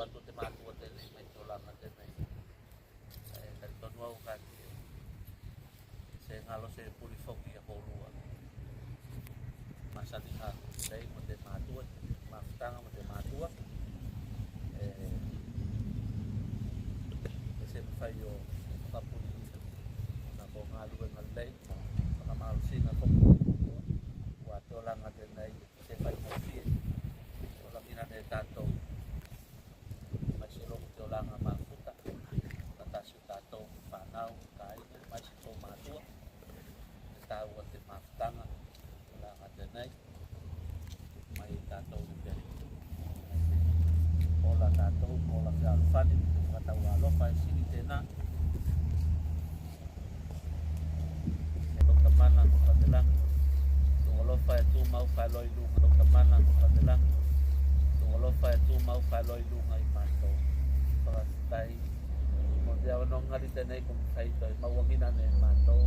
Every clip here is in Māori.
atu te mātua tēnei mai tō langa tēnei. Kari tonu au kati se ngalo se puri foki a kōrua. Masani ngā sei mo te mātua, mafutanga mo te mātua. Se mwhai o whakapuri na ko ngā lue ngā lei, whakamarusinga foki wa tō langa tēnei se whai mo fie. O langina ne tātou mai se longu tō langa mafuta, ka tasu tātou whanau, ka aina, mai se tō mātua, te tāua te mafutanga, tō langa tēnei, mai tātou ni peri. Ola tātou, ola te alwhani, te whatau alofa e sini tēnā. E toka mana ko Whatelangi, tō alofa e tū mau whaeloi lunga toka mana ko Whatelangi, tō alofa e tū mau whaeloi lunga i mātou. Whakatai, mo te awa no ngari tēnei ko mwhaito e mauangina ne mātou.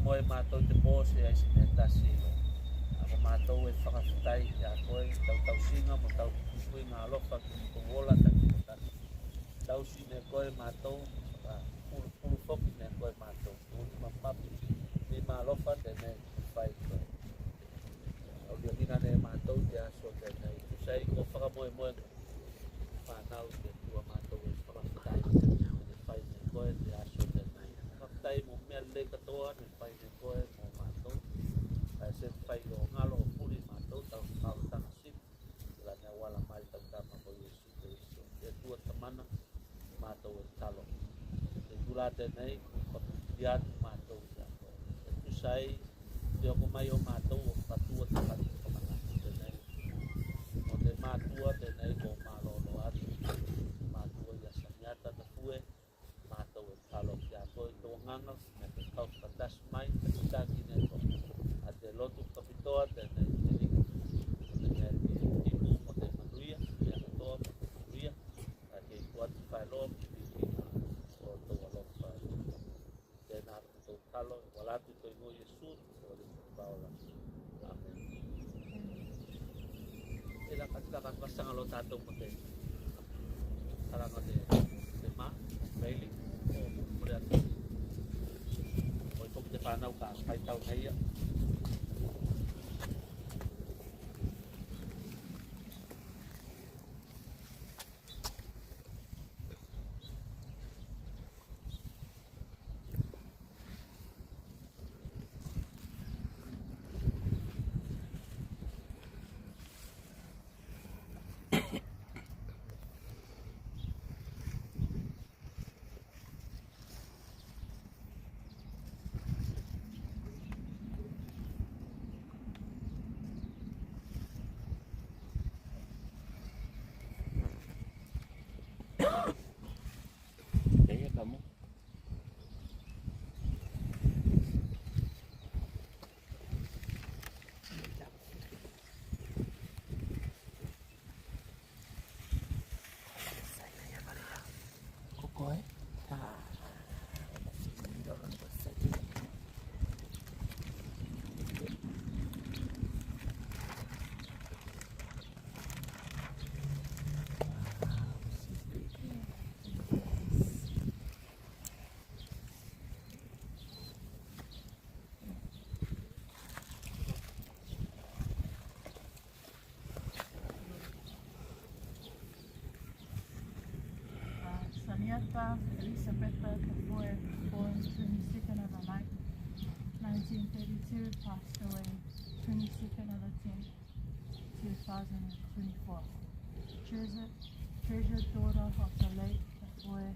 Mo e mātou te pōse ai sine tasiro. Ako mātou e whakawhitai i a koe, tau singa mo tau kuskui ngā alofa ki mo wola taki mo taki. Tau sine koe mātou, pulu foki ne koe mātou. Tūni mapapu, ni mā alofa tēnei whai koe. Au lia hina ne mātou te aso tēnei. Tusai ko whakamoe moe whanau te tua mātou e whakawhitai. Ne whai ne koe te aso tēnei. Whakawhitai mo mea le katoa ne whai ne koe mo mātou. Se whai o ngalo o puri mātou tau whakawatanga sip. La nea wala mai tau tama ko Yesu Christo. Te tua tamana mātou e talo. Te tula tēnei, whakawhiati mātou i a koe. Te tusai, te oko mai o mātou o patua te pati whamanaki tēnei. O te mātua tēnei ko mālolo atu. Mātua i a saniata na pue, mātou e talo ki a koe tō nganga, me te kau whakatas mai, te kitaki ne ko. A te lotu kapitoa tēnei tirika. Tēnei tiku mo te manuia, te atoa mo te manuia. A te ikuatu whaeloa ki pipina o tō alofa. Tēnā ko tō talo, e walatu tō ingo Yesu, o le paola. Amen. E la kataka pasanga lo tātou mo te karanga te mā, Bailey, o mure atu. O i toki te whanau ka kaitau neia. Kamu Kokoe Saniata Elisabetta Kapoor, born 22nd of the 9th, 1932, passed away 22nd of the 10th, 2024. Treasured daughter of the late Kapoor,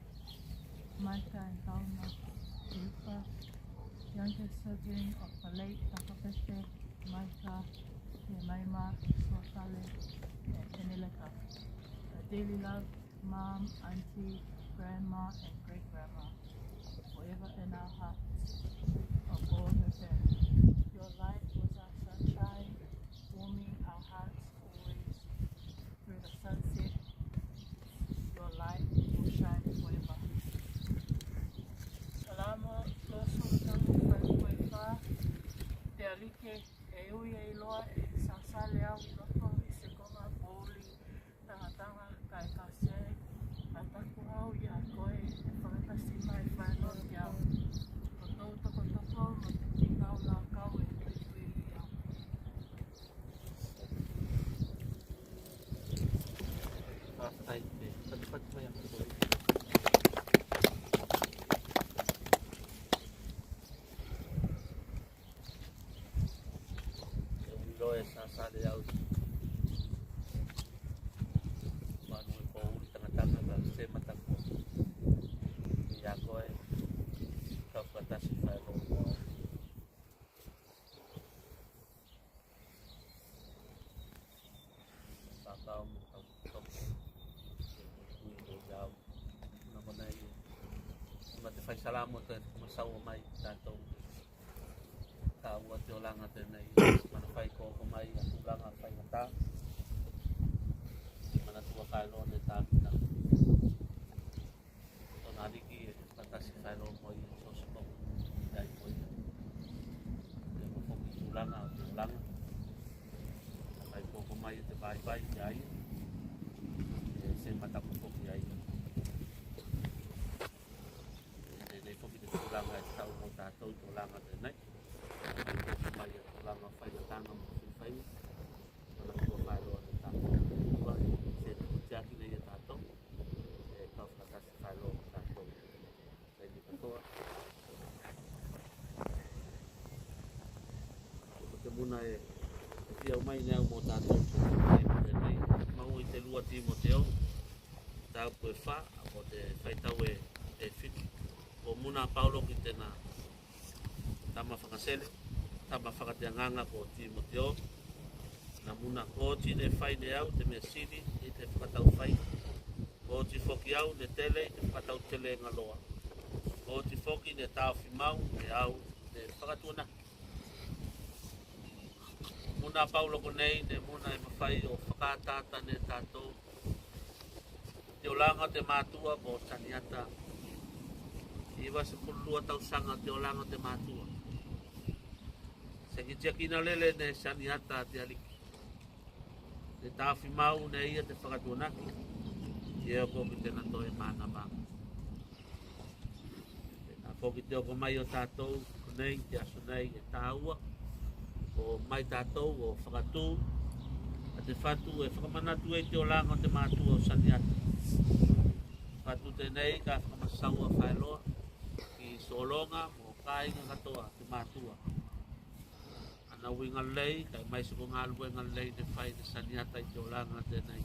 Micah and Thelma Rupa, youngest sibling of the late Kakapete, Micah, Yemaima, Swakale, and Eneleka. A daily love, mom, auntie, grandma, and great-grandma, forever in our hearts, of all her family. Your light was our sunshine, warming our hearts always through the sunset. Your light will shine forever. Salamo, loso, tamu, whaiwha, te alike, e ui e iloa, e sasale au i loko, i se konga, bōli, tangatanga, kai mau ia koe e whakatasi mai whanau i au. Ko tau toko mo te tingau la kau e tui i au. Whakatai te patipati mai ang koi. E wilo e sasale au. Manu e po uri tangatanga ka se matako. Ia koe kau whakatasi whaelo mo. Whakau mo kau toko. Iau na mana i ma te fai salamo te masau mai tātou ka ua te olanga tēnei mana fai kōko mai a ulanga fai ngata mana tua whaelo ne tāpina tōna riki e patasi whaelo moi e sosiko iai moi e mofoki ulanga o te ulanga fai kōko mai e te vai vai iai e se matako foki ai foki te tūlanga e tau mo tātou tūlanga tēnei. Mai e tūlanga whai na tāna mo si whai. Mana kua whai roa te tātou. Kua e se te kutiaki nei e tātou. E kau whakatasi whai roa te tātou. Nei ni katoa. Ko te muna e whiau mai neau mo tātou. Tēnei. Mau i te lua timo teo. Tau koe wha. Ko te whaitau e whiti. O muna Paulo ki tēnā tama whakasele, tama whakateanganga ko Timoteo. Na muna kōti ne whai ne au, te mea siri, i te whakatau whai. Kōti whoki au, ne tele, i te whakatau tele ngaloa. Kōti whoki ne tāo whimau, ne au, ne whakatuana. Muna Paulo ko nei, ne muna e mawhai o whakatata ne tātou. Te olanga te mātua ko taniata. Iwa se pulua tau sanga te olanga te mātua. Se ki tia kina lele ne saniata te aliki. Te tāwhi mau ne ia te whakatuanaki. Ia ko ki tēnā toi mana manga. Tēnā ko ki te oko mai o tātou, konei, te aso nei e tāua. O mai tātou o whakatū. A te whatu e whakamanatu e te olanga te mātua o saniata. Whatu tēnei ka whakamasaua whaeloa. Solonga mo kāinga katoa te mātua. Ana winga lei, kai mai se ko ngā luenga lei ne whai ne saniata i te olanga tēnei.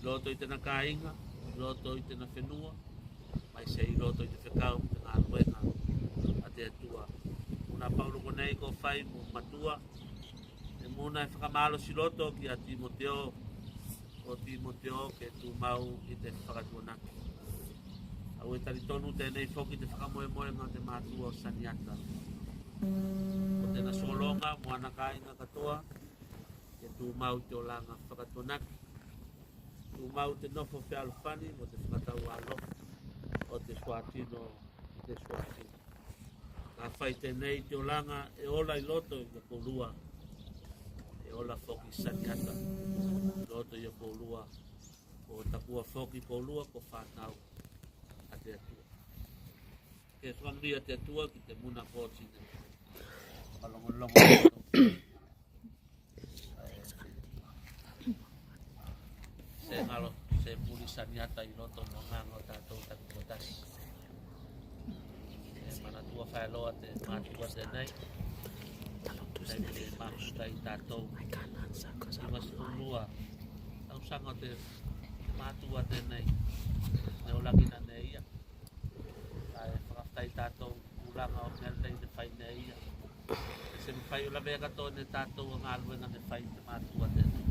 Loto i tēnā kāinga, loto i tēnā whenua, mai se i loto i te whekau te ngā luenga a te atua. Muna Paulo ko nei ko whai mo matua, e muna e whakamalo si loto ki a Timoteo, o Timoteo ke tu mau i te whakatuanaki. Au e tari tonu tēnei whoki te whakamoe ngā te mātua o saniata. O tēnā solonga, moana kāinga katoa, ke tū mau te olanga whakatuanaki. Tū mau te nofo whialwhani, o te whakatau alo, o te Swatino, te Swatino. Ka whai tēnei te olanga e ola i loto i a Paulua, e ola whoki saniata, loto i a Paulua, o takua whoki Paulua ko whātau. Te atua. Ke whanria te atua ki te muna kōti ne. Malongo. Se ngalo, se puri saniata i roto mo ngango tātou taku kotasi. E mana tua whaeloa te mātua tēnei. Sei te mātua i tātou. I masulua. Tau sanga te mātua tēnei. Ne o lakina ne ia. Ai whakawhai tātou uranga o ngā rei te whai ne ia. Se me whai o la mea katoa ne tātou o ngā luenga ne whai te mātua tēnei.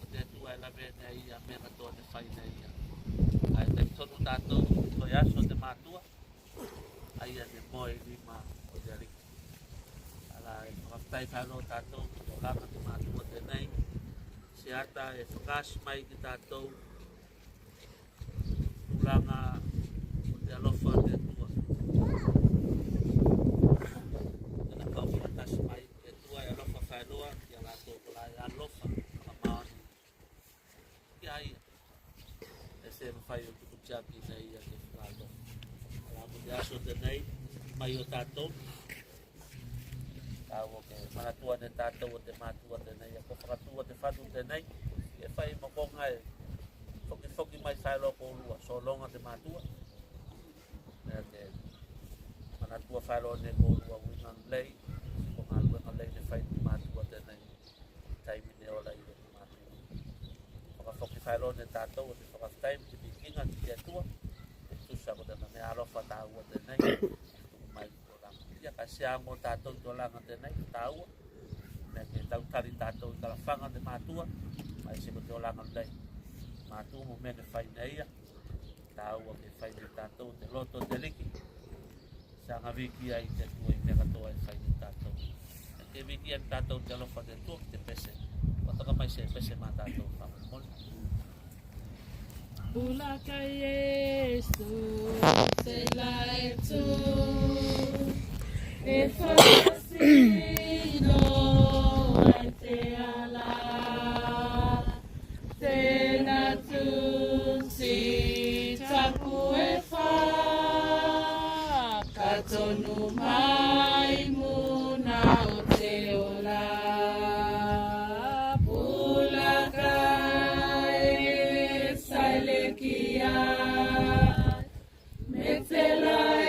O te atua e la mea ne ia, mea katoa ne whai ne ia. Ai te tonu tātou toi aso te mātua. Ai a ne moe rima o te ariki. Ala e whakawhai whalo tātou o langa te mātua tēnei. Se ata e whakasi mai ki tātou. Ulanga o te alofa te atua. Tēnā kau whakatasi mai te atua e alofa whaeroa ki a lātou kola e alofa a maoni. Ki aia. E mai o tātou. Tāua ke manatua ne tātou o te mātua tenei, a ko whakatua te whanu tenei, e whai mokonga e whoki mai whaeloko urua, so longa te mātua. Nea te manatua whaelo ne ko urua wingan lei, ko ngā luenga lei ne whai te mātua tenei, taimi ne ola i te mātua. Whakawhoki whaelo ne tātou o te whakawhtaimi te pikinga ki te atua, e tusa ko te mane alofa tāua tenei, mai ko langa. Ia ka sea mo tātou i tō langa tenei, tāua, me ke tautari tātou i kalawhanga te mātua, mai se ko te o langa lei. Mātua mo mene whai neia, tāua ke whai ne tātou te loto te liki, sa ngā wiki ai te tua i te katoa i whai ne tātou. E ke wiki ai tātou te alofa te tua ki te pese, wataka mai se pese mā tātou whamamoni. Ulaka Yesu, te lai tu, e whakasino ai te ala, tēnā tu si tapu e wha, ka tonu mai muna o te ola. Ulaka me te la e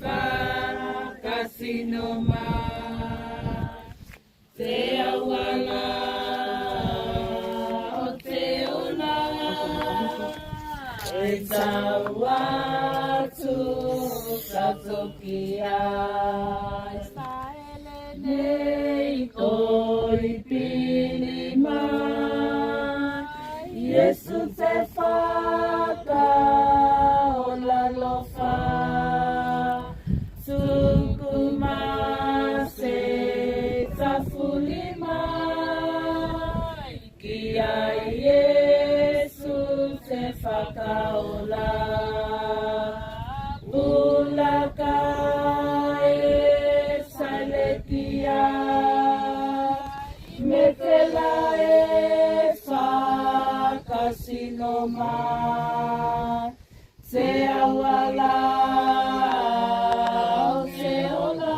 whakasino mai, te awala o te ola, e taua tu sa toki ai, saele nei koi pili mai, Yesu te whaka o la lofa, tukuma se tafuli mai, ki ai Yesu te whaka o la, ulaka e salekia, me te la e whakasino mai, te awala o te ola.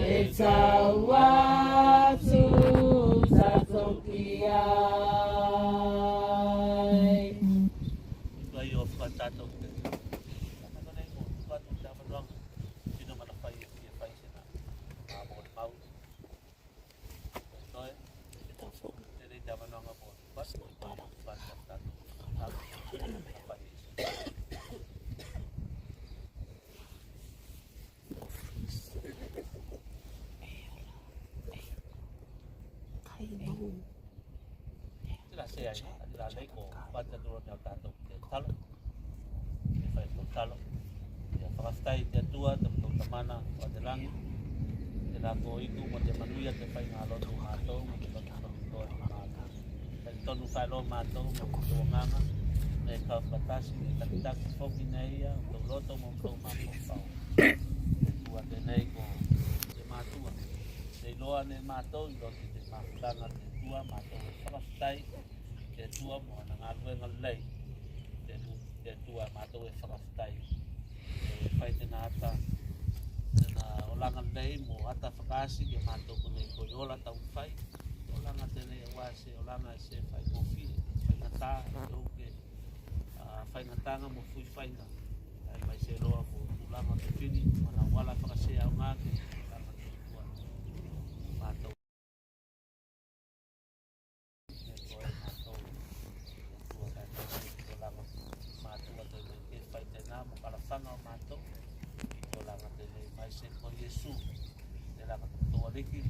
E taua tu sa toki ai. Vai o whatatou te. Taka nei mo, whatu te awalanga, tino mana whai e fia whai sena, a mo te mau. Noi, te rei te awalanga mo, whatu, whatatou. Tira se ai, tira lei ko whataturo ni au tātou te talo. E whai tō talo. Te whakawhtai te atua, te tō tamana, o te rangi. Te rako iku mo te manuia te whai ngā loto mātou, mo te loto tō mātou. Te tonu whaelo mātou, mo tō nganga. Me kau whatasi, me takitaki whoki nei ia, o tō loto mo tō mātou whao. Te tua te nei ko te mātua. Te loa ne mātou, i loto te mātanga te tua, mātou e whakawhtai. Te tua mo na ngā ruenga lei. Te tua mātou e whakawhtai. E whai tēnā ata, tēnā olanga lei mo ata whakaasi ke mātou kone i koi ola tau whai. Olanga tēnei e wāse, olanga e se whai kofi, whai ngatā, whai ngatanga mo fui whainga. Ai mai se roa mo ulanga te whini, mana wala whakasea au ngāke, olanga te tua mātou. Whanga o mātou, o langa te nei mai se ko Yesu, te langa te toa riki,